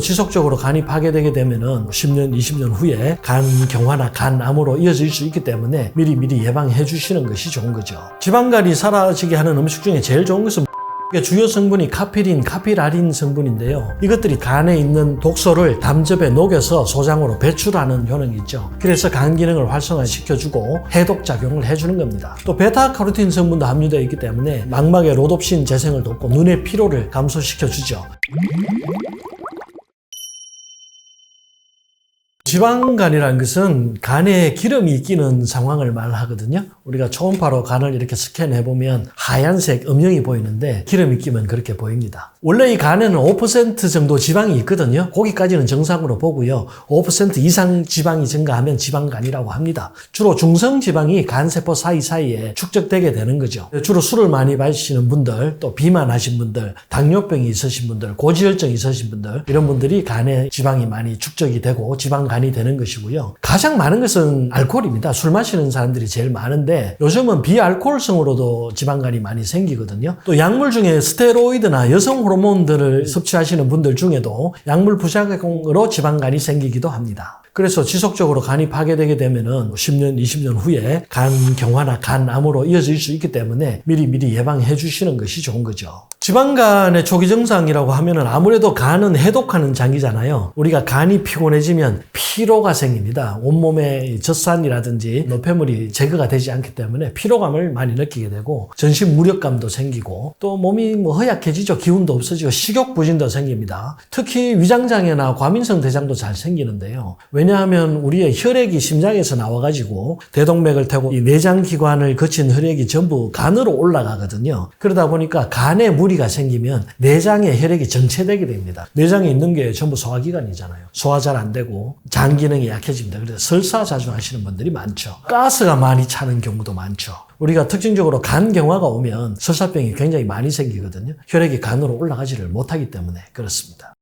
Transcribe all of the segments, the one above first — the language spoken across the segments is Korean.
지속적으로 간이 파괴되게 되면은 10년, 20년 후에 간 경화나 간암으로 이어질 수 있기 때문에 미리 예방해 주시는 것이 좋은 거죠. 지방간이 사라지게 하는 음식 중에 제일 좋은 것은 주요 성분이 카피린, 카피라린 성분인데요. 이것들이 간에 있는 독소를 담즙에 녹여서 소장으로 배출하는 효능이 있죠. 그래서 간 기능을 활성화시켜주고 해독 작용을 해주는 겁니다. 또 베타카로틴 성분도 함유되어 있기 때문에 망막의 로놉신 재생을 돕고 눈의 피로를 감소시켜주죠. 지방간이라는 것은 간에 기름이 끼는 상황을 말하거든요. 우리가 초음파로 간을 이렇게 스캔해보면 하얀색 음영이 보이는데 기름이 끼면 그렇게 보입니다. 원래 이 간에는 5% 정도 지방이 있거든요. 거기까지는 정상으로 보고요. 5% 이상 지방이 증가하면 지방간이라고 합니다. 주로 중성지방이 간세포 사이사이에 축적되게 되는 거죠. 주로 술을 많이 마시는 분들, 또 비만하신 분들, 당뇨병이 있으신 분들, 고지혈증이 있으신 분들, 이런 분들이 간에 지방이 많이 축적이 되고 지방간이 되는 것이고요. 가장 많은 것은 알코올입니다. 술 마시는 사람들이 제일 많은데 요즘은 비알코올성으로도 지방간이 많이 생기거든요. 또 약물 중에 스테로이드나 여성 호르몬들을 섭취하시는 분들 중에도 약물 부작용으로 지방간이 생기기도 합니다. 그래서 지속적으로 간이 파괴되게 되면은 10년, 20년 후에 간 경화나 간암으로 이어질 수 있기 때문에 미리 예방해 주시는 것이 좋은 거죠. 지방간의 초기 증상이라고 하면은 아무래도 간은 해독하는 장기잖아요. 우리가 간이 피곤해지면 피로가 생깁니다. 온몸에 젖산이라든지 노폐물이 제거가 되지 않기 때문에 피로감을 많이 느끼게 되고 전신 무력감도 생기고 또 몸이 허약해지죠. 기운도 없어지고 식욕부진도 생깁니다. 특히 위장장애나 과민성 대장도 잘 생기는데요. 왜냐하면 우리의 혈액이 심장에서 나와가지고 대동맥을 타고 이 내장기관을 거친 혈액이 전부 간으로 올라가거든요. 그러다 보니까 간에 무리가 생기면 내장에 혈액이 정체되게 됩니다. 내장에 있는 게 전부 소화기관이잖아요. 소화 잘 안 되고 장 기능이 약해집니다. 그래서 설사자중하시는 분들이 많죠. 가스가 많이 차는 경우도 많죠. 우리가 특징적으로 간 경화가 오면 설사병이 굉장히 많이 생기거든요. 혈액이 간으로 올라가지를 못하기 때문에 그렇습니다.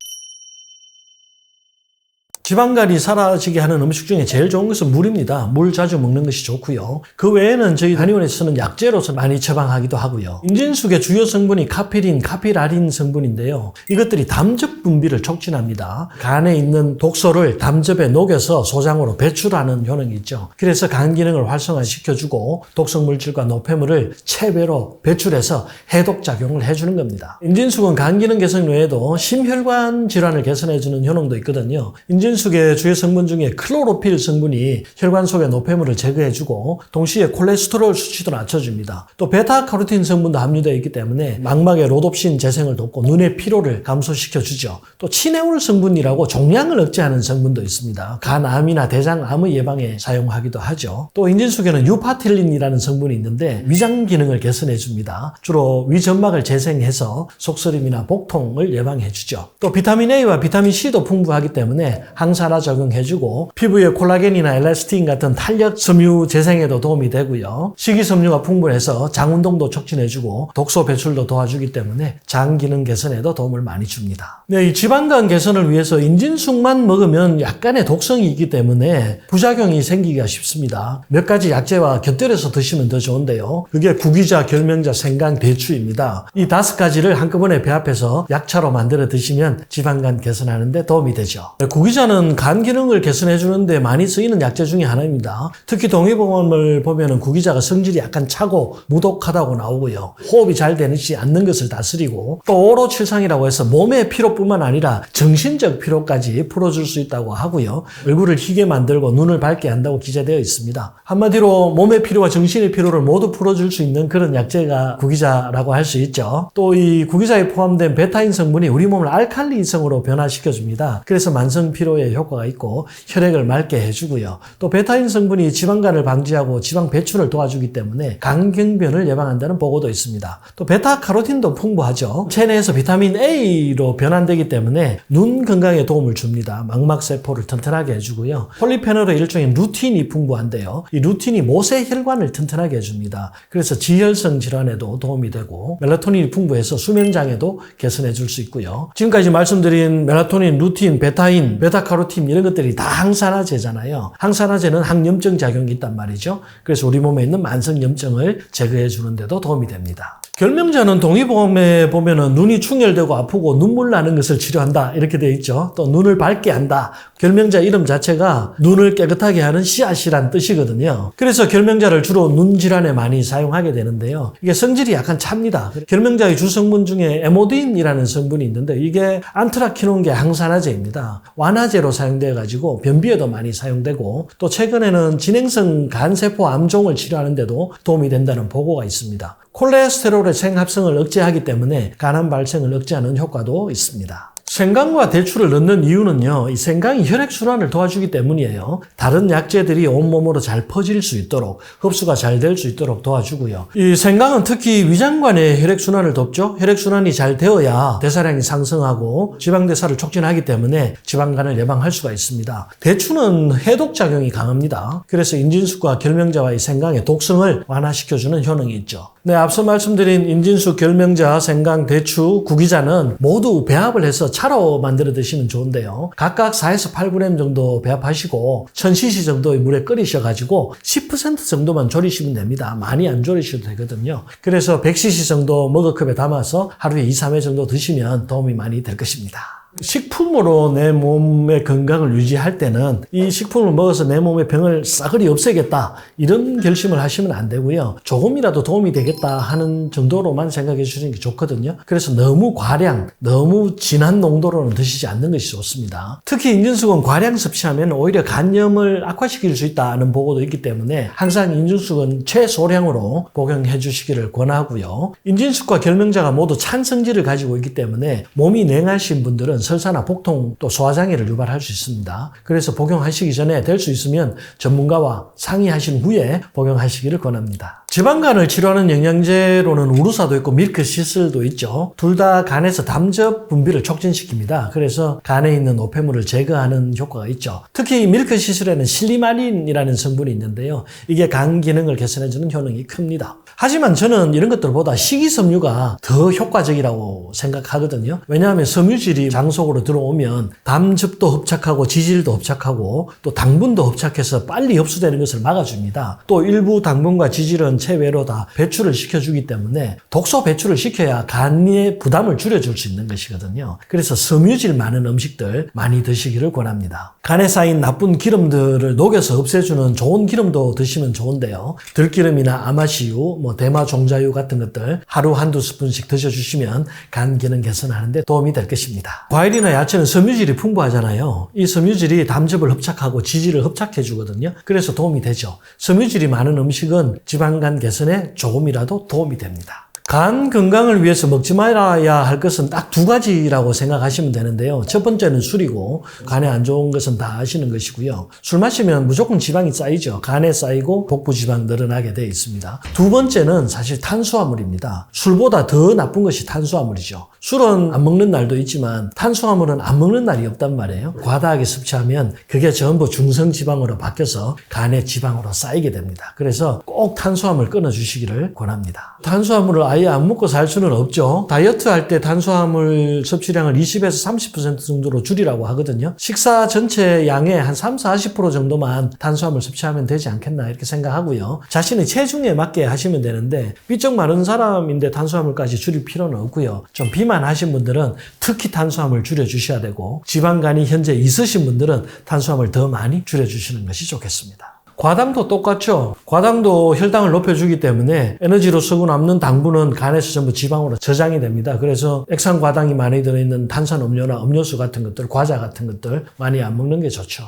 지방간이 사라지게 하는 음식 중에 제일 좋은 것은 물입니다. 물 자주 먹는 것이 좋고요. 그 외에는 저희 한의원에서 쓰는 약재로서 많이 처방하기도 하고요. 인진숙의 주요 성분이 카피린, 카피라린 성분인데요. 이것들이 담즙 분비를 촉진합니다. 간에 있는 독소를 담즙에 녹여서 소장으로 배출하는 효능이 있죠. 그래서 간 기능을 활성화시켜주고 독성 물질과 노폐물을 체배로 배출해서 해독 작용을 해주는 겁니다. 인진숙은 간 기능 개선 외에도 심혈관 질환을 개선해주는 효능도 있거든요. 인진숙의 주요 성분 중에 클로로필 성분이 혈관 속의 노폐물을 제거해주고 동시에 콜레스테롤 수치도 낮춰줍니다. 또 베타카로틴 성분도 함유되어 있기 때문에 망막의 로놉신 재생을 돕고 눈의 피로를 감소시켜주죠. 또 치네올 성분이라고 종양을 억제하는 성분도 있습니다. 간암이나 대장암의 예방에 사용하기도 하죠. 또 인진숙에는 유파틸린이라는 성분이 있는데 위장 기능을 개선해줍니다. 주로 위점막을 재생해서 속쓰림이나 복통을 예방해주죠. 또 비타민 A와 비타민 C도 풍부하기 때문에 항산화 적용해주고 피부의 콜라겐이나 엘라스틴 같은 탄력 섬유 재생에도 도움이 되고요. 식이섬유가 풍부해서 장 운동도 촉진해주고 독소 배출도 도와주기 때문에 장 기능 개선에도 도움을 많이 줍니다. 네, 이 지방간 개선을 위해서 인진숙만 먹으면 약간의 독성이 있기 때문에 부작용이 생기기가 쉽습니다. 몇 가지 약재와 곁들여서 드시면 더 좋은데요. 그게 구기자, 결명자, 생강, 대추입니다. 이 5가지를 한꺼번에 배합해서 약차로 만들어 드시면 지방간 개선하는 데 도움이 되죠. 구기자는 간 기능을 개선해 주는데 많이 쓰이는 약재 중에 하나입니다. 특히 동의보감을 보면 구기자가 성질이 약간 차고 무독하다고 나오고요. 호흡이 잘 되지 않는 것을 다스리고 또 오로칠상이라고 해서 몸의 피로뿐만 아니라 정신적 피로까지 풀어줄 수 있다고 하고요. 얼굴을 희게 만들고 눈을 밝게 한다고 기재되어 있습니다. 한마디로 몸의 피로와 정신의 피로를 모두 풀어줄 수 있는 그런 약재가 구기자라고 할 수 있죠. 또 이 구기자에 포함된 베타인 성분이 우리 몸을 알칼리성으로 변화시켜줍니다. 그래서 만성 피로에 효과가 있고 혈액을 맑게 해주고요. 또 베타인 성분이 지방간을 방지하고 지방 배출을 도와주기 때문에 간경변을 예방한다는 보고도 있습니다. 또 베타카로틴도 풍부하죠. 체내에서 비타민 A로 변환되기 때문에 눈 건강에 도움을 줍니다. 망막세포를 튼튼하게 해주고요. 폴리페놀의 일종의 루틴이 풍부한데요. 이 루틴이 모세혈관을 튼튼하게 해줍니다. 그래서 지혈성 질환에도 도움이 되고 멜라토닌이 풍부해서 수면장애도 개선해 줄 수 있고요. 지금까지 말씀드린 멜라토닌, 루틴, 베타인, 베타카로틴 이런 것들이 다 항산화제잖아요. 항산화제는 항염증 작용이 있단 말이죠. 그래서 우리 몸에 있는 만성염증을 제거해 주는 데도 도움이 됩니다. 결명자는 동의보험에 보면은 눈이 충혈되고 아프고 눈물 나는 것을 치료한다 이렇게 되어 있죠. 또 눈을 밝게 한다. 결명자 이름 자체가 눈을 깨끗하게 하는 씨앗이란 뜻이거든요. 그래서 결명자를 주로 눈 질환에 많이 사용하게 되는데요. 이게 성질이 약간 찹니다. 결명자의 주성분 중에 에모딘이라는 성분이 있는데 이게 안트라키논계 항산화제입니다. 완화제로 사용되어 가지고 변비에도 많이 사용되고 또 최근에는 진행성 간세포 암종을 치료하는 데도 도움이 된다는 보고가 있습니다. 콜레스테롤의 생합성을 억제하기 때문에 간암 발생을 억제하는 효과도 있습니다. 생강과 대추를 넣는 이유는요, 이 생강이 혈액순환을 도와주기 때문이에요. 다른 약재들이 온몸으로 잘 퍼질 수 있도록, 흡수가 잘 될 수 있도록 도와주고요. 이 생강은 특히 위장관의 혈액순환을 돕죠. 혈액순환이 잘 되어야 대사량이 상승하고 지방대사를 촉진하기 때문에 지방간을 예방할 수가 있습니다. 대추는 해독작용이 강합니다. 그래서 인진숙과 결명자와의 생강의 독성을 완화시켜주는 효능이 있죠. 네, 앞서 말씀드린 인진숙, 결명자, 생강, 대추, 구기자는 모두 배합을 해서 차로 만들어 드시면 좋은데요. 각각 4에서 8g 정도 배합하시고 1000cc 정도의 물에 끓이셔가지고 10% 정도만 졸이시면 됩니다. 많이 안 졸이셔도 되거든요. 그래서 100cc 정도 머그컵에 담아서 하루에 2, 3회 정도 드시면 도움이 많이 될 것입니다. 식품으로 내 몸의 건강을 유지할 때는 이 식품을 먹어서 내 몸의 병을 싸그리 없애겠다 이런 결심을 하시면 안 되고요. 조금이라도 도움이 되겠다 하는 정도로만 생각해 주시는 게 좋거든요. 그래서 너무 과량, 너무 진한 농도로는 드시지 않는 것이 좋습니다. 특히 인진숙은 과량 섭취하면 오히려 간염을 악화시킬 수 있다는 보고도 있기 때문에 항상 인진숙은 최소량으로 복용해 주시기를 권하고요. 인진숙과 결명자가 모두 찬 성질을 가지고 있기 때문에 몸이 냉하신 분들은 설사나 복통 또 소화장애를 유발할 수 있습니다. 그래서 복용하시기 전에 될 수 있으면 전문가와 상의하신 후에 복용하시기를 권합니다. 지방간을 치료하는 영양제로는 우루사도 있고 밀크시슬도 있죠. 둘 다 간에서 담즙 분비를 촉진시킵니다. 그래서 간에 있는 노폐물을 제거하는 효과가 있죠. 특히 밀크시슬에는 실리마린이라는 성분이 있는데요. 이게 간 기능을 개선해주는 효능이 큽니다. 하지만 저는 이런 것들보다 식이섬유가 더 효과적이라고 생각하거든요. 왜냐하면 섬유질이 장 속으로 들어오면 담즙도 흡착하고 지질도 흡착하고 또 당분도 흡착해서 빨리 흡수되는 것을 막아줍니다. 또 일부 당분과 지질은 체외로 다 배출을 시켜주기 때문에 독소 배출을 시켜야 간의 부담을 줄여줄 수 있는 것이거든요. 그래서 섬유질 많은 음식들 많이 드시기를 권합니다. 간에 쌓인 나쁜 기름들을 녹여서 없애주는 좋은 기름도 드시면 좋은데요. 들기름이나 아마시유, 대마 종자유 같은 것들 하루 한두 스푼씩 드셔주시면 간 기능 개선하는 데 도움이 될 것입니다. 과일이나 야채는 섬유질이 풍부하잖아요. 이 섬유질이 담즙을 흡착하고 지질을 흡착해 주거든요. 그래서 도움이 되죠. 섬유질이 많은 음식은 지방간 개선에 조금이라도 도움이 됩니다. 간 건강을 위해서 먹지 말아야 할 것은 딱 두 가지라고 생각하시면 되는데요. 첫 번째는 술이고 간에 안 좋은 것은 다 아시는 것이고요. 술 마시면 무조건 지방이 쌓이죠. 간에 쌓이고 복부 지방 늘어나게 되어 있습니다. 두 번째는 사실 탄수화물입니다. 술보다 더 나쁜 것이 탄수화물이죠. 술은 안 먹는 날도 있지만 탄수화물은 안 먹는 날이 없단 말이에요. 과다하게 섭취하면 그게 전부 중성지방으로 바뀌어서 간에 지방으로 쌓이게 됩니다. 그래서 꼭 탄수화물 끊어주시기를 권합니다. 탄수화물을 아예 안 먹고 살 수는 없죠. 다이어트 할 때 탄수화물 섭취량을 20에서 30% 정도로 줄이라고 하거든요. 식사 전체 양의 한 30-40% 정도만 탄수화물 섭취하면 되지 않겠나 이렇게 생각하고요. 자신의 체중에 맞게 하시면 되는데 비쪽 마른 사람인데 탄수화물까지 줄일 필요는 없고요. 좀 비만하신 분들은 특히 탄수화물 줄여주셔야 되고 지방간이 현재 있으신 분들은 탄수화물 더 많이 줄여주시는 것이 좋겠습니다. 과당도 똑같죠. 과당도 혈당을 높여주기 때문에 에너지로 쓰고 남는 당분은 간에서 전부 지방으로 저장이 됩니다. 그래서 액상과당이 많이 들어있는 탄산음료나 음료수 같은 것들, 과자 같은 것들 많이 안 먹는 게 좋죠.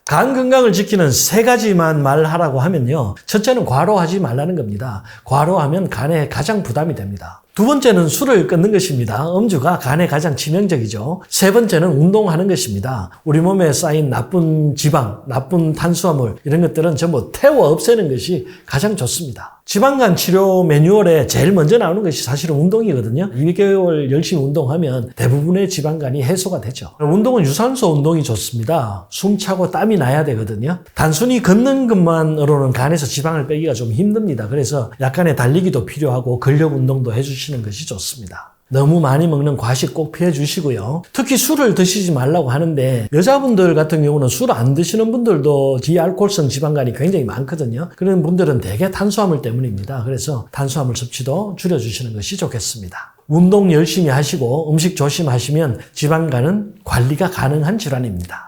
간 건강을 지키는 세 가지만 말하라고 하면요. 첫째는 과로하지 말라는 겁니다. 과로하면 간에 가장 부담이 됩니다. 두 번째는 술을 끊는 것입니다. 음주가 간에 가장 치명적이죠. 세 번째는 운동하는 것입니다. 우리 몸에 쌓인 나쁜 지방, 나쁜 탄수화물 이런 것들은 전부 태워 없애는 것이 가장 좋습니다. 지방간 치료 매뉴얼에 제일 먼저 나오는 것이 사실은 운동이거든요. 2개월 열심히 운동하면 대부분의 지방간이 해소가 되죠. 운동은 유산소 운동이 좋습니다. 숨 차고 땀이 나야 되거든요. 단순히 걷는 것만으로는 간에서 지방을 빼기가 좀 힘듭니다. 그래서 약간의 달리기도 필요하고 근력 운동도 해주시는 것이 좋습니다. 너무 많이 먹는 과식 꼭 피해 주시고요. 특히 술을 드시지 말라고 하는데 여자분들 같은 경우는 술 안 드시는 분들도 비알코올성 지방간이 굉장히 많거든요. 그런 분들은 대개 탄수화물 때문입니다. 그래서 탄수화물 섭취도 줄여주시는 것이 좋겠습니다. 운동 열심히 하시고 음식 조심하시면 지방간은 관리가 가능한 질환입니다.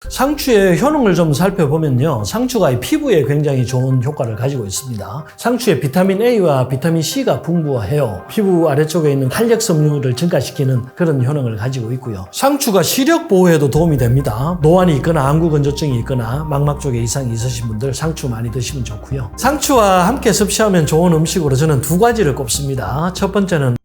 상추의 효능을 좀 살펴보면요. 상추가 피부에 굉장히 좋은 효과를 가지고 있습니다. 상추에 비타민 A와 비타민 C가 풍부해요. 피부 아래쪽에 있는 탄력 섬유를 증가시키는 그런 효능을 가지고 있고요. 상추가 시력 보호에도 도움이 됩니다. 노안이 있거나 안구건조증이 있거나 망막 쪽에 이상이 있으신 분들 상추 많이 드시면 좋고요. 상추와 함께 섭취하면 좋은 음식으로 저는 두 가지를 꼽습니다. 첫 번째는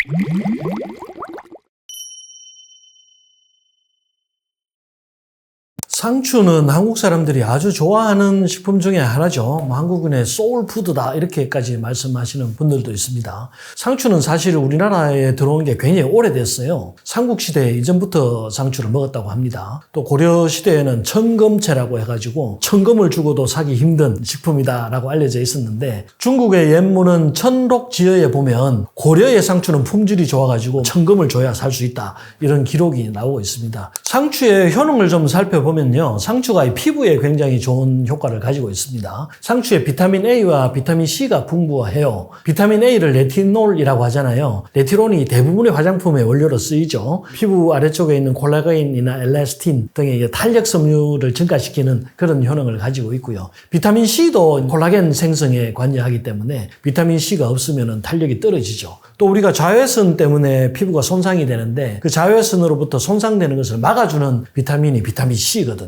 상추는 한국 사람들이 아주 좋아하는 식품 중에 하나죠. 한국인의 소울푸드다 이렇게까지 말씀하시는 분들도 있습니다. 상추는 사실 우리나라에 들어온 게 굉장히 오래됐어요. 삼국시대 이전부터 상추를 먹었다고 합니다. 또 고려시대에는 천금채라고 해가지고 천금을 주고도 사기 힘든 식품이다라고 알려져 있었는데 중국의 옛문은 천록지어에 보면 고려의 상추는 품질이 좋아가지고 천금을 줘야 살 수 있다 이런 기록이 나오고 있습니다. 상추의 효능을 좀 살펴보면 상추가 피부에 굉장히 좋은 효과를 가지고 있습니다. 상추에 비타민 A와 비타민 C가 풍부해요. 비타민 A를 레티놀이라고 하잖아요. 레티놀이 대부분의 화장품의 원료로 쓰이죠. 피부 아래쪽에 있는 콜라겐이나 엘라스틴 등의 탄력 섬유를 증가시키는 그런 효능을 가지고 있고요. 비타민 C도 콜라겐 생성에 관여하기 때문에 비타민 C가 없으면 탄력이 떨어지죠. 또 우리가 자외선 때문에 피부가 손상이 되는데 그 자외선으로부터 손상되는 것을 막아주는 비타민이 비타민 C거든요.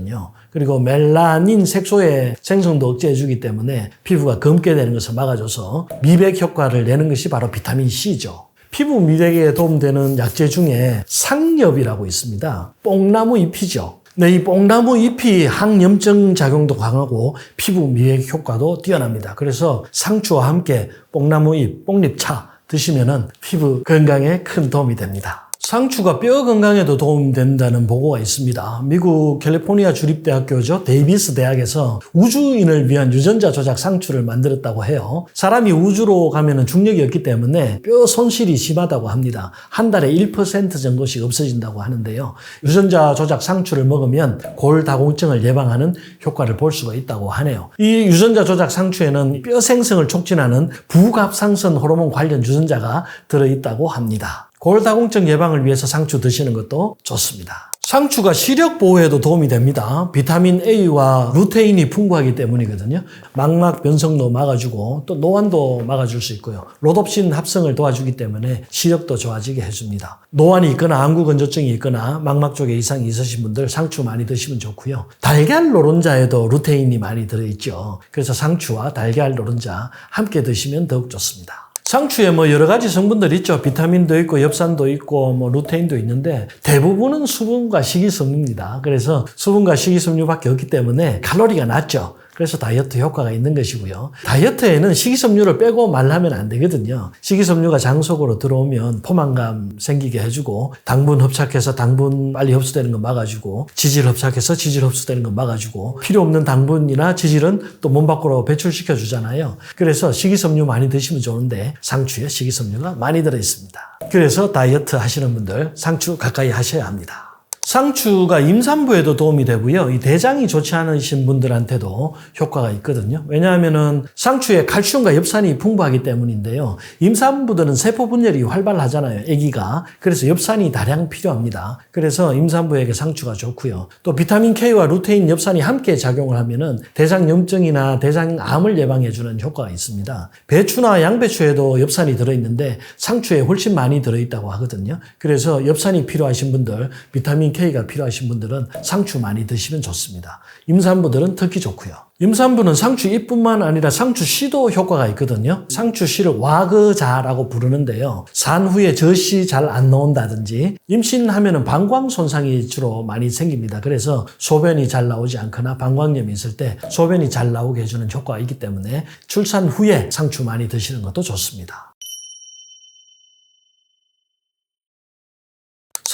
그리고 멜라닌 색소의 생성도 억제해주기 때문에 피부가 검게 되는 것을 막아줘서 미백 효과를 내는 것이 바로 비타민 C죠. 피부 미백에 도움되는 약재 중에 상엽이라고 있습니다. 뽕나무 잎이죠. 네, 이 뽕나무 잎이 항염증 작용도 강하고 피부 미백 효과도 뛰어납니다. 그래서 상추와 함께 뽕나무 잎, 뽕잎차 드시면은 피부 건강에 큰 도움이 됩니다. 상추가 뼈 건강에도 도움된다는 보고가 있습니다. 미국 캘리포니아 주립대학교죠. 데이비스 대학에서 우주인을 위한 유전자 조작 상추를 만들었다고 해요. 사람이 우주로 가면은 중력이 없기 때문에 뼈 손실이 심하다고 합니다. 한 달에 1% 정도씩 없어진다고 하는데요. 유전자 조작 상추를 먹으면 골다공증을 예방하는 효과를 볼 수가 있다고 하네요. 이 유전자 조작 상추에는 뼈 생성을 촉진하는 부갑상선 호르몬 관련 유전자가 들어있다고 합니다. 골다공증 예방을 위해서 상추 드시는 것도 좋습니다. 상추가 시력 보호에도 도움이 됩니다. 비타민 A와 루테인이 풍부하기 때문이거든요. 망막 변성도 막아주고 또 노안도 막아줄 수 있고요. 로놉신 합성을 도와주기 때문에 시력도 좋아지게 해줍니다. 노안이 있거나 안구건조증이 있거나 망막 쪽에 이상이 있으신 분들 상추 많이 드시면 좋고요. 달걀 노른자에도 루테인이 많이 들어있죠. 그래서 상추와 달걀 노른자 함께 드시면 더욱 좋습니다. 상추에 여러 가지 성분들이 있죠. 비타민도 있고 엽산도 있고 루테인도 있는데 대부분은 수분과 식이섬유입니다. 그래서 수분과 식이섬유밖에 없기 때문에 칼로리가 낮죠. 그래서 다이어트 효과가 있는 것이고요. 다이어트에는 식이섬유를 빼고 말하면 안 되거든요. 식이섬유가 장 속으로 들어오면 포만감 생기게 해주고 당분 흡착해서 당분 빨리 흡수되는 거 막아주고 지질 흡착해서 지질 흡수되는 거 막아주고 필요 없는 당분이나 지질은 또 몸 밖으로 배출시켜 주잖아요. 그래서 식이섬유 많이 드시면 좋은데 상추에 식이섬유가 많이 들어있습니다. 그래서 다이어트 하시는 분들 상추 가까이 하셔야 합니다. 상추가 임산부에도 도움이 되고요. 이 대장이 좋지 않으신 분들한테도 효과가 있거든요. 왜냐하면은 상추에 칼슘과 엽산이 풍부하기 때문인데요. 임산부들은 세포 분열이 활발하잖아요. 아기가. 그래서 엽산이 다량 필요합니다. 그래서 임산부에게 상추가 좋고요. 또 비타민 K와 루테인, 엽산이 함께 작용을 하면은 대장염증이나 대장암을 예방해주는 효과가 있습니다. 배추나 양배추에도 엽산이 들어있는데 상추에 훨씬 많이 들어있다고 하거든요. 그래서 엽산이 필요하신 분들, 비타민 K가 필요하신 분들은 상추 많이 드시면 좋습니다. 임산부들은 특히 좋고요. 임산부는 상추 잎뿐만 아니라 상추 씨도 효과가 있거든요. 상추 씨를 와그자라고 부르는데요. 산 후에 젖이 잘 안 나온다든지 임신하면은 방광 손상이 주로 많이 생깁니다. 그래서 소변이 잘 나오지 않거나 방광염이 있을 때 소변이 잘 나오게 해주는 효과가 있기 때문에 출산 후에 상추 많이 드시는 것도 좋습니다.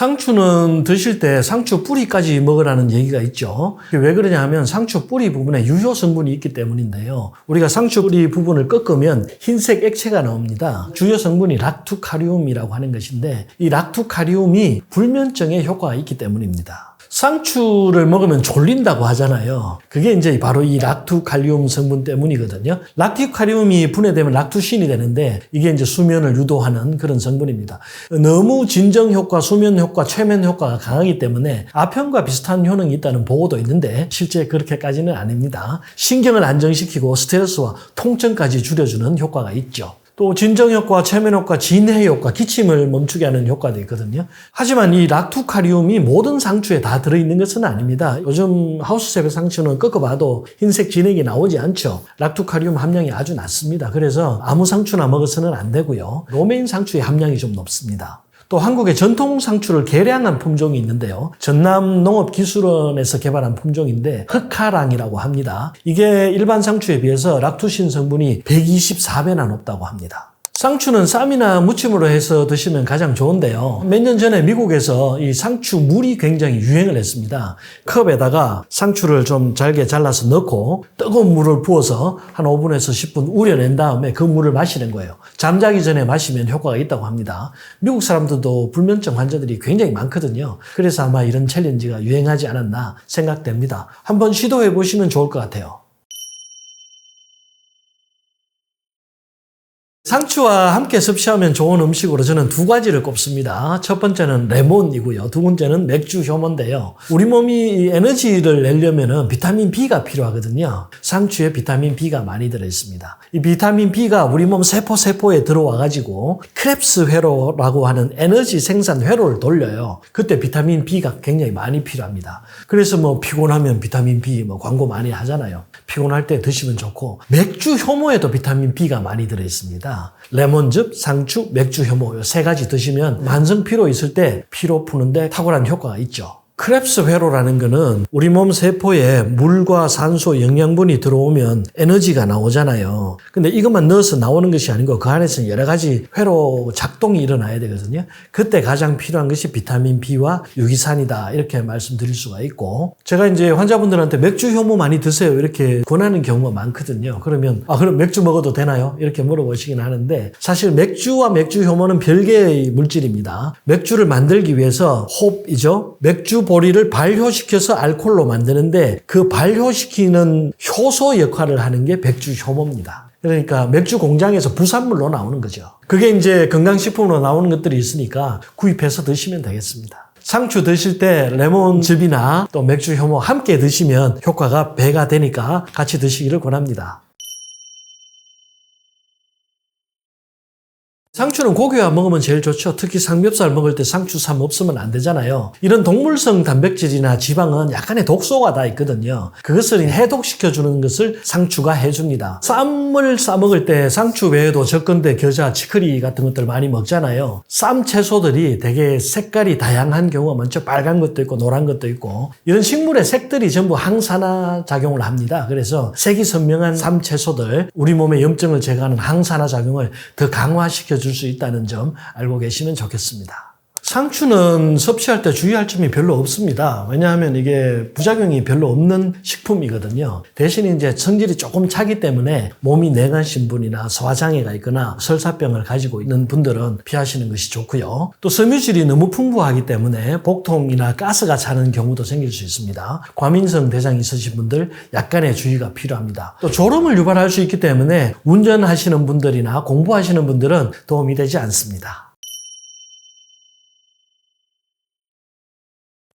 상추는 드실 때 상추 뿌리까지 먹으라는 얘기가 있죠. 왜 그러냐 하면 상추 뿌리 부분에 유효 성분이 있기 때문인데요. 우리가 상추 뿌리 부분을 꺾으면 흰색 액체가 나옵니다. 주요 성분이 락투카리움이라고 하는 것인데 이 락투카리움이 불면증에 효과가 있기 때문입니다. 상추를 먹으면 졸린다고 하잖아요. 그게 이제 바로 이 락투칼륨 성분 때문이거든요. 락투칼륨이 분해되면 락투신이 되는데 이게 이제 수면을 유도하는 그런 성분입니다. 너무 진정 효과, 수면 효과, 최면 효과가 강하기 때문에 아편과 비슷한 효능이 있다는 보고도 있는데 실제 그렇게까지는 아닙니다. 신경을 안정시키고 스트레스와 통증까지 줄여주는 효과가 있죠. 또 진정효과, 최면효과, 진해효과, 기침을 멈추게 하는 효과도 있거든요. 하지만 이 락투카리움이 모든 상추에 다 들어있는 것은 아닙니다. 요즘 하우스셉의 상추는 꺾어봐도 흰색 진액이 나오지 않죠. 락투카리움 함량이 아주 낮습니다. 그래서 아무 상추나 먹어서는 안 되고요. 로메인 상추의 함량이 좀 높습니다. 또 한국의 전통 상추를 개량한 품종이 있는데요. 전남농업기술원에서 개발한 품종인데 흑하랑이라고 합니다. 이게 일반 상추에 비해서 락투신 성분이 124배나 높다고 합니다. 상추는 쌈이나 무침으로 해서 드시면 가장 좋은데요. 몇 년 전에 미국에서 이 상추 물이 굉장히 유행을 했습니다. 컵에다가 상추를 좀 잘게 잘라서 넣고 뜨거운 물을 부어서 한 5분에서 10분 우려낸 다음에 그 물을 마시는 거예요. 잠자기 전에 마시면 효과가 있다고 합니다. 미국 사람들도 불면증 환자들이 굉장히 많거든요. 그래서 아마 이런 챌린지가 유행하지 않았나 생각됩니다. 한번 시도해 보시면 좋을 것 같아요. 상추와 함께 섭취하면 좋은 음식으로 저는 두 가지를 꼽습니다. 첫 번째는 레몬이고요. 두 번째는 맥주 효모인데요. 우리 몸이 에너지를 내려면 비타민 B가 필요하거든요. 상추에 비타민 B가 많이 들어있습니다. 이 비타민 B가 우리 몸 세포에 들어와가지고 크렙스 회로라고 하는 에너지 생산 회로를 돌려요. 그때 비타민 B가 굉장히 많이 필요합니다. 그래서 피곤하면 비타민 B 광고 많이 하잖아요. 피곤할 때 드시면 좋고 맥주 효모에도 비타민 B가 많이 들어있습니다. 레몬즙, 상추, 맥주 효모 이 세 가지 드시면 만성 피로 있을 때 피로 푸는데 탁월한 효과가 있죠. 크렙스 회로라는 거는 우리 몸 세포에 물과 산소, 영양분이 들어오면 에너지가 나오잖아요. 근데 이것만 넣어서 나오는 것이 아니고 그 안에서 여러 가지 회로 작동이 일어나야 되거든요. 그때 가장 필요한 것이 비타민 B와 유기산이다 이렇게 말씀드릴 수가 있고 제가 이제 환자분들한테 맥주 효모 많이 드세요 이렇게 권하는 경우가 많거든요. 그러면 그럼 맥주 먹어도 되나요? 이렇게 물어보시긴 하는데 사실 맥주와 맥주 효모는 별개의 물질입니다. 맥주를 만들기 위해서 홉이죠. 맥주 보리를 발효시켜서 알코올로 만드는데 그 발효시키는 효소 역할을 하는 게 맥주 효모입니다. 그러니까 맥주 공장에서 부산물로 나오는 거죠. 그게 이제 건강식품으로 나오는 것들이 있으니까 구입해서 드시면 되겠습니다. 상추 드실 때 레몬즙이나 또 맥주 효모 함께 드시면 효과가 배가 되니까 같이 드시기를 권합니다. 상추는 고기와 먹으면 제일 좋죠. 특히 삼겹살 먹을 때 상추 쌈 없으면 안 되잖아요. 이런 동물성 단백질이나 지방은 약간의 독소가 다 있거든요. 그것을 해독시켜주는 것을 상추가 해줍니다. 쌈을 싸먹을 때 상추 외에도 적건대, 겨자, 치커리 같은 것들 많이 먹잖아요. 쌈 채소들이 되게 색깔이 다양한 경우가 많죠. 빨간 것도 있고 노란 것도 있고 이런 식물의 색들이 전부 항산화 작용을 합니다. 그래서 색이 선명한 쌈 채소들 우리 몸의 염증을 제거하는 항산화 작용을 더 강화시켜주는 줄 수 있다는 점 알고 계시면 좋겠습니다. 상추는 섭취할 때 주의할 점이 별로 없습니다. 왜냐하면 이게 부작용이 별로 없는 식품이거든요. 대신 이제 성질이 조금 차기 때문에 몸이 내간신 분이나 소화장애가 있거나 설사병을 가지고 있는 분들은 피하시는 것이 좋고요. 또 섬유질이 너무 풍부하기 때문에 복통이나 가스가 차는 경우도 생길 수 있습니다. 과민성 대장이 있으신 분들 약간의 주의가 필요합니다. 또 졸음을 유발할 수 있기 때문에 운전하시는 분들이나 공부하시는 분들은 도움이 되지 않습니다.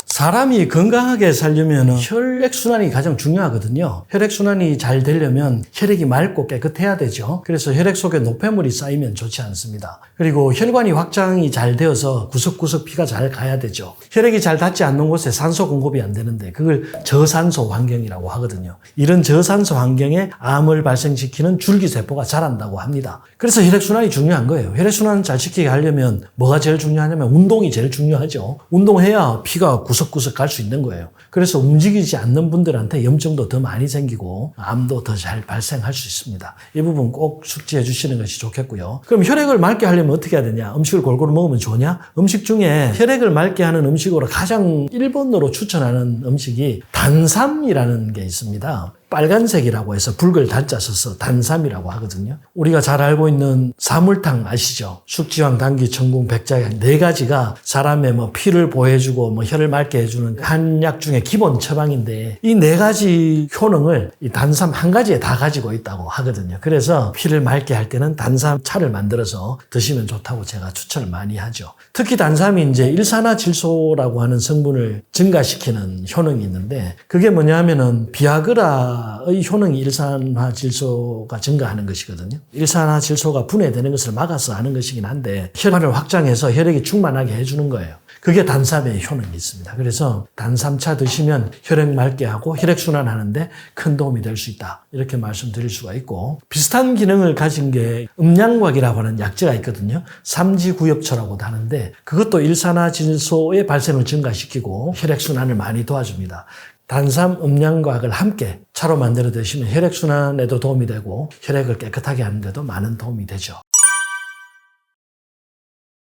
사람이 건강하게 살려면 혈액순환이 가장 중요하거든요. 혈액순환이 잘 되려면 혈액이 맑고 깨끗해야 되죠. 그래서 혈액 속에 노폐물이 쌓이면 좋지 않습니다. 그리고 혈관이 확장이 잘 되어서 구석구석 피가 잘 가야 되죠. 혈액이 잘 닿지 않는 곳에 산소 공급이 안 되는데 그걸 저산소 환경이라고 하거든요. 이런 저산소 환경에 암을 발생시키는 줄기세포가 자란다고 합니다. 그래서 혈액순환이 중요한 거예요. 혈액순환 잘 시키게 하려면 뭐가 제일 중요하냐면 운동이 제일 중요하죠. 운동해야 피가 구석 구석구석 갈 수 있는 거예요. 그래서 움직이지 않는 분들한테 염증도 더 많이 생기고 암도 더 잘 발생할 수 있습니다. 이 부분 꼭 숙지해 주시는 것이 좋겠고요. 그럼 혈액을 맑게 하려면 어떻게 해야 되냐? 음식을 골고루 먹으면 좋냐? 음식 중에 혈액을 맑게 하는 음식으로 가장 1번으로 추천하는 음식이 단삼이라는 게 있습니다. 빨간색이라고 해서 붉을 단자 써서 단삼이라고 하거든요. 우리가 잘 알고 있는 사물탕 아시죠? 숙지황, 당귀, 청궁, 백자향 4가지가 사람의 피를 보호해주고 혈을 맑게 해주는 한약 중에 기본 처방인데 이 4가지 효능을 이 단삼 한 가지에 다 가지고 있다고 하거든요. 그래서 피를 맑게 할 때는 단삼차를 만들어서 드시면 좋다고 제가 추천을 많이 하죠. 특히 단삼이 이제 일산화질소라고 하는 성분을 증가시키는 효능이 있는데 그게 뭐냐면은 비아그라 의 효능이 일산화질소가 증가하는 것이거든요. 일산화질소가 분해되는 것을 막아서 하는 것이긴 한데 혈관을 확장해서 혈액이 충만하게 해주는 거예요. 그게 단삼의 효능이 있습니다. 그래서 단삼차 드시면 혈액 맑게 하고 혈액순환하는데 큰 도움이 될 수 있다. 이렇게 말씀드릴 수가 있고 비슷한 기능을 가진 게 음양곽이라고 하는 약재가 있거든요. 삼지구엽초라고도 하는데 그것도 일산화질소의 발생을 증가시키고 혈액순환을 많이 도와줍니다. 단삼, 음양곽을 함께 차로 만들어 드시면 혈액순환에도 도움이 되고 혈액을 깨끗하게 하는 데도 많은 도움이 되죠.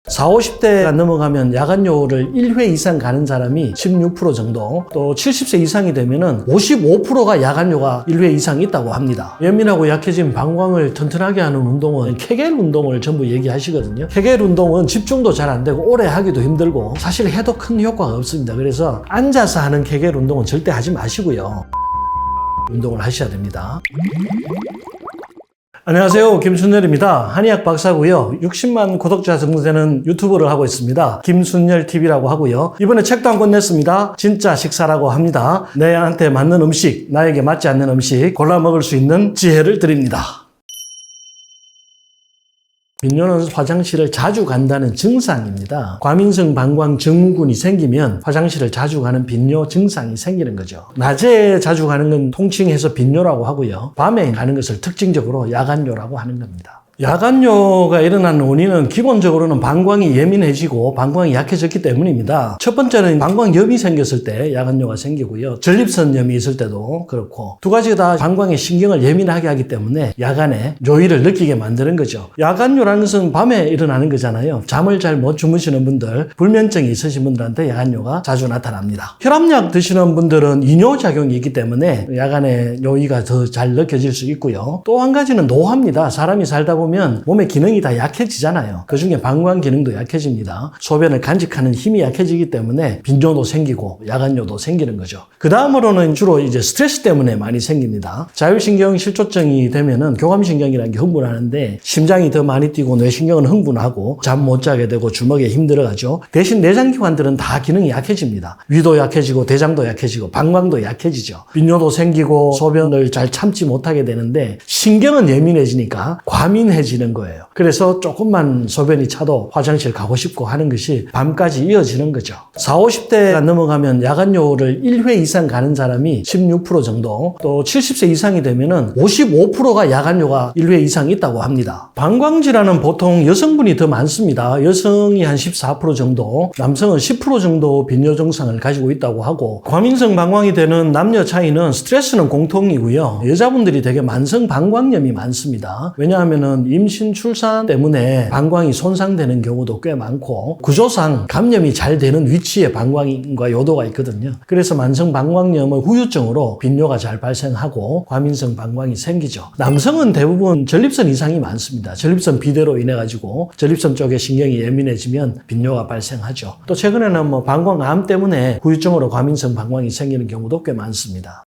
40, 50대가 넘어가면 야간요를 1회 이상 가는 사람이 16% 정도, 또 70세 이상이 되면은 55%가 야간요가 1회 이상 있다고 합니다. 예민하고 약해진 방광을 튼튼하게 하는 운동은 케겔 운동을 전부 얘기하시거든요. 케겔 운동은 집중도 잘 안 되고 오래 하기도 힘들고 사실 해도 큰 효과가 없습니다. 그래서 앉아서 하는 케겔 운동은 절대 하지 마시고요. 운동을 하셔야 됩니다. 안녕하세요. 김순열입니다. 한의학 박사고요. 60만 구독자 정도 되는 유튜브를 하고 있습니다. 김순열TV라고 하고요. 이번에 책도 한 권 냈습니다. 진짜 식사라고 합니다. 내한테 맞는 음식, 나에게 맞지 않는 음식 골라 먹을 수 있는 지혜를 드립니다. 빈뇨는 화장실을 자주 간다는 증상입니다. 과민성 방광 증후군이 생기면 화장실을 자주 가는 빈뇨 증상이 생기는 거죠. 낮에 자주 가는 건 통칭해서 빈뇨라고 하고요. 밤에 가는 것을 특징적으로 야간뇨라고 하는 겁니다. 야간뇨가 일어나는 원인은 기본적으로는 방광이 예민해지고 방광이 약해졌기 때문입니다. 첫 번째는 방광염이 생겼을 때 야간뇨가 생기고요. 전립선염이 있을 때도 그렇고 두 가지가 다 방광의 신경을 예민하게 하기 때문에 야간에 요일을 느끼게 만드는 거죠. 야간뇨라는 것은 밤에 일어나는 거잖아요. 잠을 잘 못 주무시는 분들, 불면증이 있으신 분들한테 야간뇨가 자주 나타납니다. 혈압약 드시는 분들은 이뇨작용이 있기 때문에 야간에 요의가 더 잘 느껴질 수 있고요. 또 한 가지는 노화입니다. 사람이 살다 보면 몸의 기능이 다 약해지잖아요. 그중에 방광 기능도 약해집니다. 소변을 간직하는 힘이 약해지기 때문에 빈뇨도 생기고 야간뇨도 생기는 거죠. 그 다음으로는 주로 이제 스트레스 때문에 많이 생깁니다. 자율신경 실조증이 되면은 교감신경이라는 게 흥분하는데 심장이 더 많이 뛰고 뇌신경은 흥분하고 잠 못 자게 되고 주먹에 힘들어가죠. 대신 내장기관들은 다 기능이 약해집니다. 위도 약해지고 대장도 약해지고 방광도 약해지죠. 빈뇨도 생기고 소변을 잘 참지 못하게 되는데 신경은 예민해지니까 과민해지는 거예요. 그래서 조금만 소변이 차도 화장실 가고 싶고 하는 것이 밤까지 이어지는 거죠. 40, 50대가 넘어가면 야간요를 1회 이상 가는 사람이 16% 정도, 또 70세 이상이 되면은 55%가 야간요가 1회 이상 있다고 합니다. 방광질환은 보통 여성분이 더 많습니다. 여성이 한 14% 정도, 남성은 10% 정도 빈뇨 증상을 가지고 있다고 하고 과민성 방광이 되는 남녀 차이는 스트레스는 공통이고요. 여자분들이 되게 만성 방광염이 많습니다. 왜냐하면은 임신 출산 때문에 방광이 손상되는 경우도 꽤 많고 구조상 감염이 잘 되는 위치에 방광과 요도가 있거든요. 그래서 만성 방광염의 후유증으로 빈뇨가 잘 발생하고 과민성 방광이 생기죠. 남성은 대부분 전립선 이상이 많습니다. 전립선 비대로 인해 가지고 전립선 쪽에 신경이 예민해지면 빈뇨가 발생하죠. 또 최근에는 방광암 때문에 후유증으로 과민성 방광이 생기는 경우도 꽤 많습니다.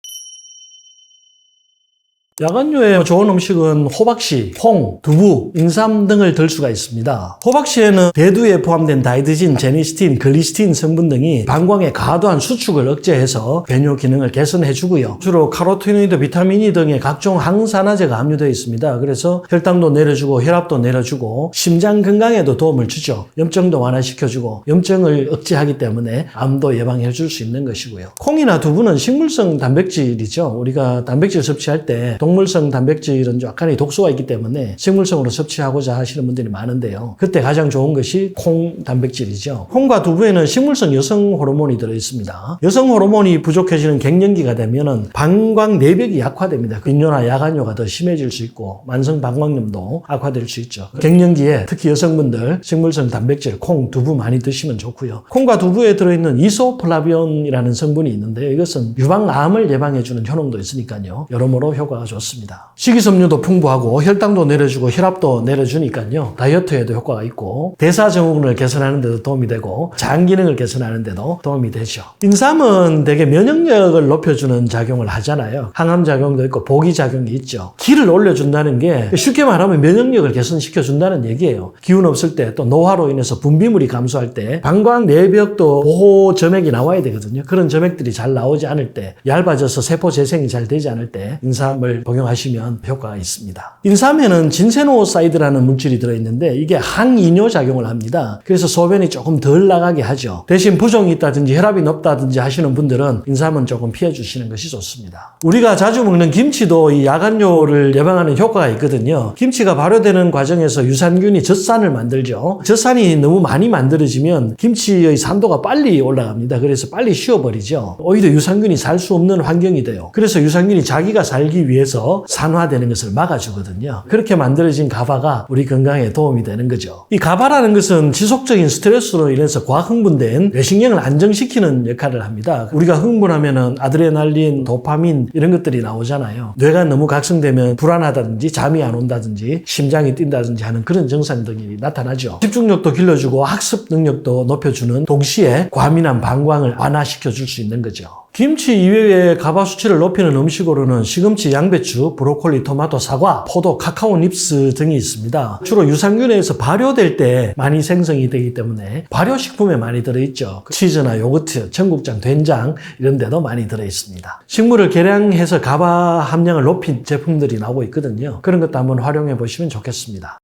야간요에 좋은 음식은 호박씨, 콩, 두부, 인삼 등을 들 수가 있습니다. 호박씨에는 대두에 포함된 다이드진, 제니스틴, 글리스틴 성분 등이 방광의 과도한 수축을 억제해서 배뇨 기능을 개선해주고요. 주로 카로티노이드, 비타민 E 등의 각종 항산화제가 함유되어 있습니다. 그래서 혈당도 내려주고 혈압도 내려주고 심장 건강에도 도움을 주죠. 염증도 완화시켜주고 염증을 억제하기 때문에 암도 예방해줄 수 있는 것이고요. 콩이나 두부는 식물성 단백질이죠. 우리가 단백질 섭취할 때 동물성 단백질은 약간의 독소가 있기 때문에 식물성으로 섭취하고자 하시는 분들이 많은데요. 그때 가장 좋은 것이 콩 단백질이죠. 콩과 두부에는 식물성 여성 호르몬이 들어있습니다. 여성 호르몬이 부족해지는 갱년기가 되면은 방광 내벽이 약화됩니다. 빈뇨나 야간뇨가 더 심해질 수 있고 만성 방광염도 악화될 수 있죠. 갱년기에 특히 여성분들 식물성 단백질, 콩, 두부 많이 드시면 좋고요. 콩과 두부에 들어있는 이소플라비온이라는 성분이 있는데요. 이것은 유방암을 예방해주는 효능도 있으니까요. 여러모로 효과가 좋습니다. 식이섬유도 풍부하고 혈당도 내려주고 혈압도 내려주니까요. 다이어트에도 효과가 있고 대사증후군을 개선하는 데도 도움이 되고 장 기능을 개선하는 데도 도움이 되죠. 인삼은 되게 면역력을 높여주는 작용을 하잖아요. 항암 작용도 있고 보기 작용이 있죠. 기를 올려준다는 게 쉽게 말하면 면역력을 개선시켜준다는 얘기예요. 기운 없을 때 또 노화로 인해서 분비물이 감소할 때 방광 내벽도 보호 점액이 나와야 되거든요. 그런 점액들이 잘 나오지 않을 때 얇아져서 세포 재생이 잘 되지 않을 때 인삼을 복용하시면 효과가 있습니다. 인삼에는 진세노사이드라는 물질이 들어있는데 이게 항이뇨 작용을 합니다. 그래서 소변이 조금 덜 나가게 하죠. 대신 부종이 있다든지 혈압이 높다든지 하시는 분들은 인삼은 조금 피해 주시는 것이 좋습니다. 우리가 자주 먹는 김치도 이 야간뇨를 예방하는 효과가 있거든요. 김치가 발효되는 과정에서 유산균이 젖산을 만들죠. 젖산이 너무 많이 만들어지면 김치의 산도가 빨리 올라갑니다. 그래서 빨리 쉬어버리죠. 오히려 유산균이 살 수 없는 환경이 돼요. 그래서 유산균이 자기가 살기 위해서 산화되는 것을 막아주거든요. 그렇게 만들어진 가바가 우리 건강에 도움이 되는 거죠. 이 가바라는 것은 지속적인 스트레스로 인해서 과흥분된 뇌신경을 안정시키는 역할을 합니다. 우리가 흥분하면은 아드레날린, 도파민 이런 것들이 나오잖아요. 뇌가 너무 각성되면 불안하다든지 잠이 안 온다든지 심장이 뛴다든지 하는 그런 증상들이 나타나죠. 집중력도 길러주고 학습 능력도 높여주는 동시에 과민한 방광을 완화시켜 줄 수 있는 거죠. 김치 이외에 가바 수치를 높이는 음식으로는 시금치, 양배추, 브로콜리, 토마토, 사과, 포도, 카카오 닙스 등이 있습니다. 주로 유산균에 의해서 발효될 때 많이 생성이 되기 때문에 발효식품에 많이 들어있죠. 치즈나 요거트, 청국장, 된장 이런 데도 많이 들어있습니다. 식물을 계량해서 가바 함량을 높인 제품들이 나오고 있거든요. 그런 것도 한번 활용해 보시면 좋겠습니다.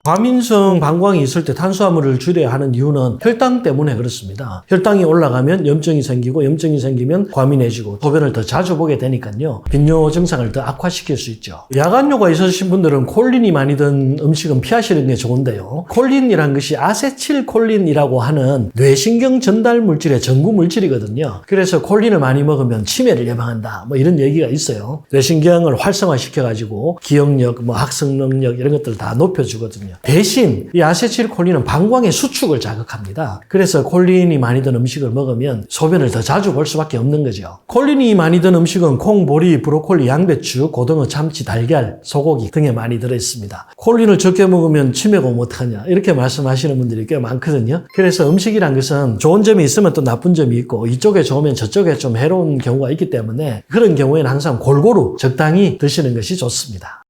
과민성 방광이 있을 때 탄수화물을 줄여야 하는 이유는 혈당 때문에 그렇습니다. 혈당이 올라가면 염증이 생기고 염증이 생기면 과민해지고 소변을 더 자주 보게 되니까요. 빈뇨 증상을 더 악화시킬 수 있죠. 야간뇨가 있으신 분들은 콜린이 많이 든 음식은 피하시는 게 좋은데요. 콜린이란 것이 아세틸콜린이라고 하는 뇌신경 전달 물질의 전구 물질이거든요. 그래서 콜린을 많이 먹으면 치매를 예방한다. 뭐 이런 얘기가 있어요. 뇌신경을 활성화시켜가지고 기억력, 학습 능력 이런 것들을 다 높여주거든요. 대신 이 아세틸콜린은 방광의 수축을 자극합니다. 그래서 콜린이 많이 든 음식을 먹으면 소변을 더 자주 볼 수밖에 없는 거죠. 콜린이 많이 든 음식은 콩, 보리, 브로콜리, 양배추, 고등어, 참치, 달걀, 소고기 등에 많이 들어있습니다. 콜린을 적게 먹으면 치매가 오면 어떡하냐 이렇게 말씀하시는 분들이 꽤 많거든요. 그래서 음식이란 것은 좋은 점이 있으면 또 나쁜 점이 있고 이쪽에 좋으면 저쪽에 좀 해로운 경우가 있기 때문에 그런 경우에는 항상 골고루 적당히 드시는 것이 좋습니다.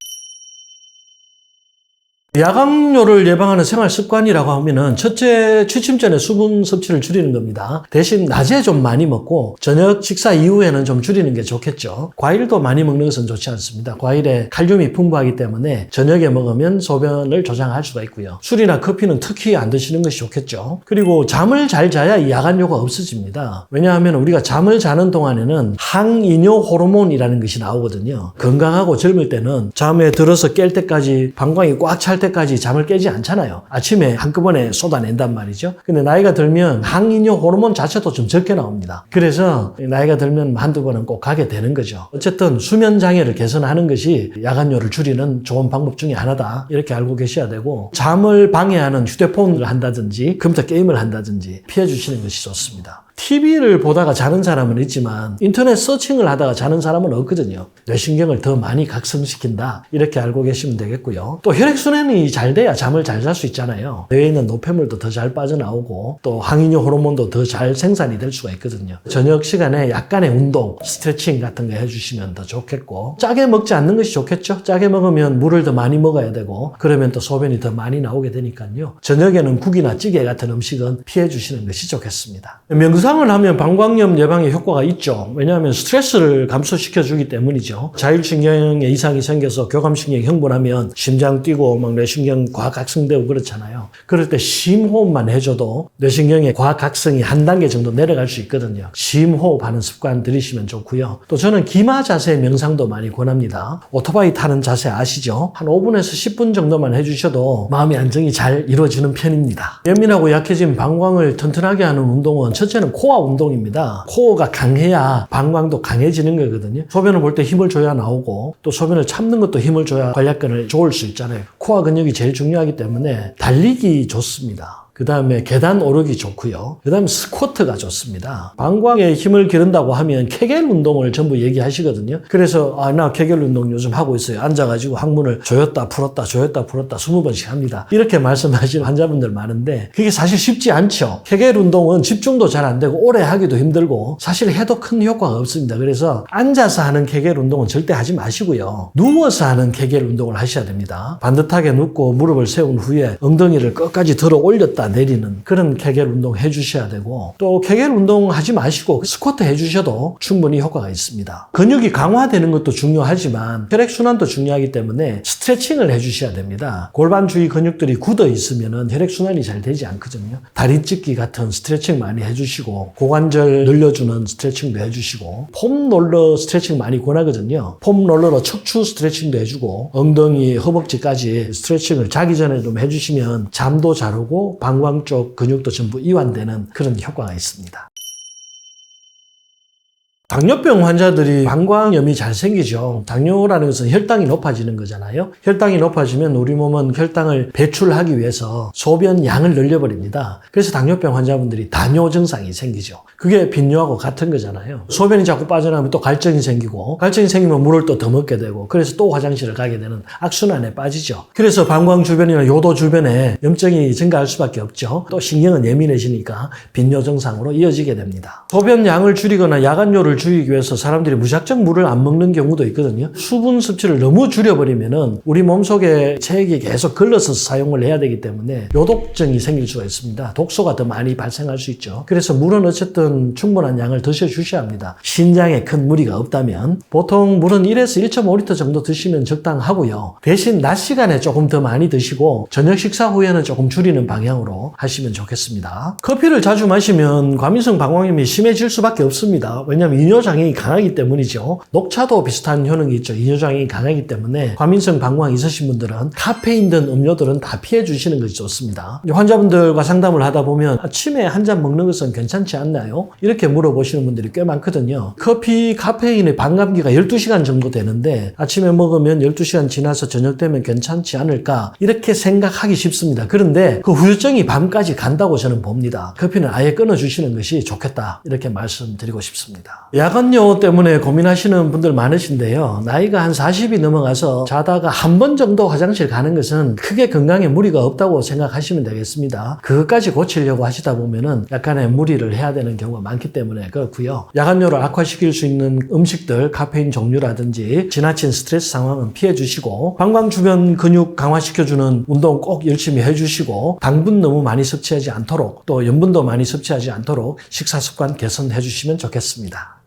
야광뇨를 예방하는 생활 습관이라고 하면은 첫째, 취침 전에 수분 섭취를 줄이는 겁니다. 대신 낮에 좀 많이 먹고 저녁 식사 이후에는 좀 줄이는 게 좋겠죠. 과일도 많이 먹는 것은 좋지 않습니다. 과일에 칼륨이 풍부하기 때문에 저녁에 먹으면 소변을 조장할 수가 있고요. 술이나 커피는 특히 안 드시는 것이 좋겠죠. 그리고 잠을 잘 자야 이 야간뇨가 없어집니다. 왜냐하면 우리가 잠을 자는 동안에는 항이뇨 호르몬이라는 것이 나오거든요. 건강하고 젊을 때는 잠에 들어서 깰 때까지 방광이 꽉 찰 때까지 잠을 깨지 않잖아요. 아침에 한꺼번에 쏟아낸단 말이죠. 근데 나이가 들면 항이뇨 호르몬 자체도 좀 적게 나옵니다. 그래서 나이가 들면 한두 번은 꼭 가게 되는 거죠. 어쨌든 수면 장애를 개선하는 것이 야간뇨를 줄이는 좋은 방법 중에 하나다. 이렇게 알고 계셔야 되고 잠을 방해하는 휴대폰을 한다든지 컴퓨터 게임을 한다든지 피해 주시는 것이 좋습니다. TV를 보다가 자는 사람은 있지만 인터넷 서칭을 하다가 자는 사람은 없거든요. 뇌신경을 더 많이 각성시킨다. 이렇게 알고 계시면 되겠고요. 또 혈액순환이 잘 돼야 잠을 잘 잘 수 있잖아요. 뇌에 있는 노폐물도 더 잘 빠져나오고 또 항이뇨 호르몬도 더 잘 생산이 될 수가 있거든요. 저녁 시간에 약간의 운동, 스트레칭 같은 거 해주시면 더 좋겠고 짜게 먹지 않는 것이 좋겠죠. 짜게 먹으면 물을 더 많이 먹어야 되고 그러면 또 소변이 더 많이 나오게 되니까요. 저녁에는 국이나 찌개 같은 음식은 피해 주시는 것이 좋겠습니다. 명상 명상을 하면 방광염 예방에 효과가 있죠. 왜냐하면 스트레스를 감소시켜주기 때문이죠. 자율신경에 이상이 생겨서 교감신경이 흥분하면 심장 뛰고 막 뇌신경 과각성되고 그렇잖아요. 그럴 때 심호흡만 해줘도 뇌신경의 과각성이 한 단계 정도 내려갈 수 있거든요. 심호흡하는 습관 들이시면 좋고요. 또 저는 기마 자세 명상도 많이 권합니다. 오토바이 타는 자세 아시죠? 한 5분에서 10분 정도만 해주셔도 마음의 안정이 잘 이루어지는 편입니다. 예민하고 약해진 방광을 튼튼하게 하는 운동은 첫째는 코어 운동입니다. 코어가 강해야 방광도 강해지는 거거든요. 소변을 볼 때 힘을 줘야 나오고 또 소변을 참는 것도 힘을 줘야 관략근을 좋을 수 있잖아요. 코어 근육이 제일 중요하기 때문에 달리기 좋습니다. 그 다음에 계단 오르기 좋고요. 그 다음에 스쿼트가 좋습니다. 방광에 힘을 기른다고 하면 케겔 운동을 전부 얘기하시거든요. 그래서 나 케겔 운동 요즘 하고 있어요. 앉아가지고 항문을 조였다 풀었다 조였다 풀었다 20번씩 합니다. 이렇게 말씀하시는 환자분들 많은데 그게 사실 쉽지 않죠. 케겔 운동은 집중도 잘 안 되고 오래 하기도 힘들고 사실 해도 큰 효과가 없습니다. 그래서 앉아서 하는 케겔 운동은 절대 하지 마시고요. 누워서 하는 케겔 운동을 하셔야 됩니다. 반듯하게 눕고 무릎을 세운 후에 엉덩이를 끝까지 들어 올렸다 내리는 그런 케겔 운동 해주셔야 되고 또 케겔 운동 하지 마시고 스쿼트 해주셔도 충분히 효과가 있습니다. 근육이 강화되는 것도 중요하지만 혈액순환도 중요하기 때문에 스트레칭을 해주셔야 됩니다. 골반 주위 근육들이 굳어 있으면 혈액순환이 잘 되지 않거든요. 다리 찢기 같은 스트레칭 많이 해주시고 고관절 늘려주는 스트레칭도 해주시고 폼롤러 스트레칭 많이 권하거든요. 폼롤러로 척추 스트레칭도 해주고 엉덩이 허벅지까지 스트레칭을 자기 전에 좀 해주시면 잠도 잘 오고 방광 쪽 근육도 전부 이완되는 그런 효과가 있습니다. 당뇨병 환자들이 방광염이 잘 생기죠. 당뇨라는 것은 혈당이 높아지는 거잖아요. 혈당이 높아지면 우리 몸은 혈당을 배출하기 위해서 소변 양을 늘려버립니다. 그래서 당뇨병 환자분들이 다뇨 증상이 생기죠. 그게 빈뇨하고 같은 거잖아요. 소변이 자꾸 빠져나오면 또 갈증이 생기고 갈증이 생기면 물을 또 더 먹게 되고 그래서 또 화장실을 가게 되는 악순환에 빠지죠. 그래서 방광 주변이나 요도 주변에 염증이 증가할 수밖에 없죠. 또 신경은 예민해지니까 빈뇨 증상으로 이어지게 됩니다. 소변 양을 줄이거나 야간뇨를 줄이기 위해서 사람들이 무작정 물을 안 먹는 경우도 있거든요. 수분 섭취를 너무 줄여버리면은 우리 몸속에 체액이 계속 걸러서 사용을 해야 되기 때문에 요독증이 생길 수가 있습니다. 독소가 더 많이 발생할 수 있죠. 그래서 물은 어쨌든 충분한 양을 드셔주셔야 합니다. 신장에 큰 무리가 없다면 보통 물은 1에서 1.5리터 정도 드시면 적당하고요. 대신 낮 시간에 조금 더 많이 드시고 저녁 식사 후에는 조금 줄이는 방향으로 하시면 좋겠습니다. 커피를 자주 마시면 과민성 방광염이 심해질 수밖에 없습니다. 왜냐하면 이뇨장애가 강하기 때문이죠. 녹차도 비슷한 효능이 있죠. 이뇨장애가 강하기 때문에 과민성 방광이 있으신 분들은 카페인 든 음료들은 다 피해 주시는 것이 좋습니다. 환자분들과 상담을 하다 보면 아침에 한 잔 먹는 것은 괜찮지 않나요? 이렇게 물어보시는 분들이 꽤 많거든요. 커피 카페인의 반감기가 12시간 정도 되는데 아침에 먹으면 12시간 지나서 저녁 되면 괜찮지 않을까 이렇게 생각하기 쉽습니다. 그런데 그 후유증이 밤까지 간다고 저는 봅니다. 커피는 아예 끊어주시는 것이 좋겠다 이렇게 말씀드리고 싶습니다. 야간뇨 때문에 고민하시는 분들 많으신데요. 나이가 한 40이 넘어가서 자다가 한 번 정도 화장실 가는 것은 크게 건강에 무리가 없다고 생각하시면 되겠습니다. 그것까지 고치려고 하시다 보면은 약간의 무리를 해야 되는 경우가 많기 때문에 그렇고요. 야간뇨를 악화시킬 수 있는 음식들, 카페인 종류라든지 지나친 스트레스 상황은 피해 주시고 방광 주변 근육 강화시켜주는 운동 꼭 열심히 해주시고 당분 너무 많이 섭취하지 않도록 또 염분도 많이 섭취하지 않도록 식사 습관 개선해 주시면 좋겠습니다.